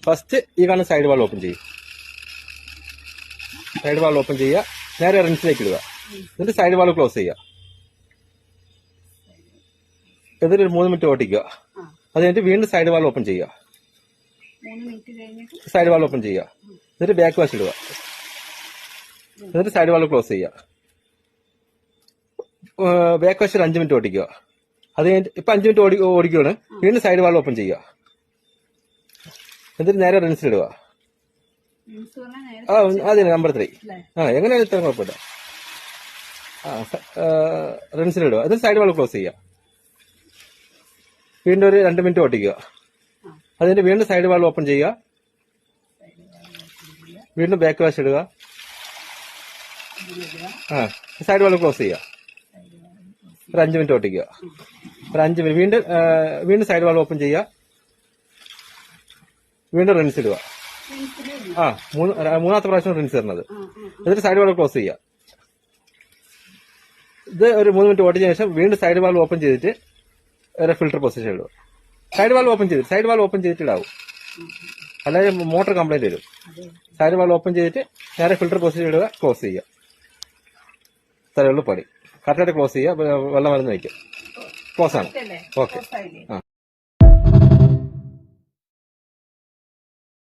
First ഈ കാണുന്ന side വാൾ open ചെയ്യും. സൈഡ് വാൾ ഓപ്പൺ ചെയ്യുക, നേരെ റിൻസിലേക്ക് ഇടുക. എന്നിട്ട് സൈഡ് വാൾ ക്ലോസ് ചെയ്യുക. എന്നിട്ട് 3 മിനിറ്റ് ഓട്ടിക്കുക. അത് കഴിഞ്ഞിട്ട് വീണ്ടും സൈഡ് വാൾ ഓപ്പൺ ചെയ്യുക. സൈഡ് വാൾ ഓപ്പൺ ചെയ്യുക. എന്നിട്ട് ബാക്ക് വാഷ് ഇടുക. എന്നിട്ട് സൈഡ് വാൾ ക്ലോസ് ചെയ്യുക. ബാക്ക് വാഷ് 5 മിനിറ്റ് ഓടിക്കുക. അത് കഴിഞ്ഞിട്ട് ഇപ്പൊ 5 മിനിറ്റ് ഓടിക്കുകയാണ്. വീണ്ടും സൈഡ് വാൾ ഓപ്പൺ ചെയ്യുക. എന്നിട്ട് നേരെ റിൻസിലിടുക. അതെ, നമ്പർ 3. എങ്ങനെയാണ് ഇത്ര കുഴപ്പമില്ല. റിൻസിലിടുക. എന്നിട്ട് സൈഡ് വാൾ ക്ലോസ് ചെയ്യുക. വീണ്ടും ഒരു 2 മിനിറ്റ് ഓടിക്കുക. അതിന്റെ വീണ്ടും സൈഡ് വാൾ ഓപ്പൺ ചെയ്യുക. വീണ്ടും ബാക്ക് വാഷ് ഇടുക. സൈഡ് വാൾ ക്ലോസ് ചെയ്യുക. ഒരു 5 മിനിറ്റ് ഓട്ടിക്കുക. ഒരു 5 മിനിറ്റ് വീണ്ടും സൈഡ് വാൾ ഓപ്പൺ ചെയ്യുക. വീണ്ടും റിൻസ് ഇടുക. മൂന്നാമത്തെ പ്രാവശ്യം റിൻസ് തരുന്നത്. എന്നിട്ട് സൈഡ് വാൾ ക്ലോസ് ചെയ്യുക. ഇത് ഒരു 3 മിനിറ്റ് ഓടിച്ചതിന് ശേഷം വീണ്ടും സൈഡ് വാൾ ഓപ്പൺ ചെയ്തിട്ട് ഒരു ഫിൽട്ടർ പൊസിഷൻ ഇടുക. സൈഡ് വാൾ ഓപ്പൺ ചെയ്തിട്ട് ഇടാവും, അല്ലാതെ മോട്ടർ കംപ്ലൈന്റ് വരും. സൈഡ് വാൾ ഓപ്പൺ ചെയ്തിട്ട് നേരെ ഫിൽട്ടർ പൊസിഷൻ ഇടുക, ക്ലോസ് ചെയ്യുക. ഇത്രയേ ഉള്ളൂ പണി. കറക്റ്റായിട്ട് ക്ലോസ് ചെയ്യുക. വെള്ളം വരുന്ന വയ്ക്കുക. ക്ലോസ് ആണ്. ഓക്കെ.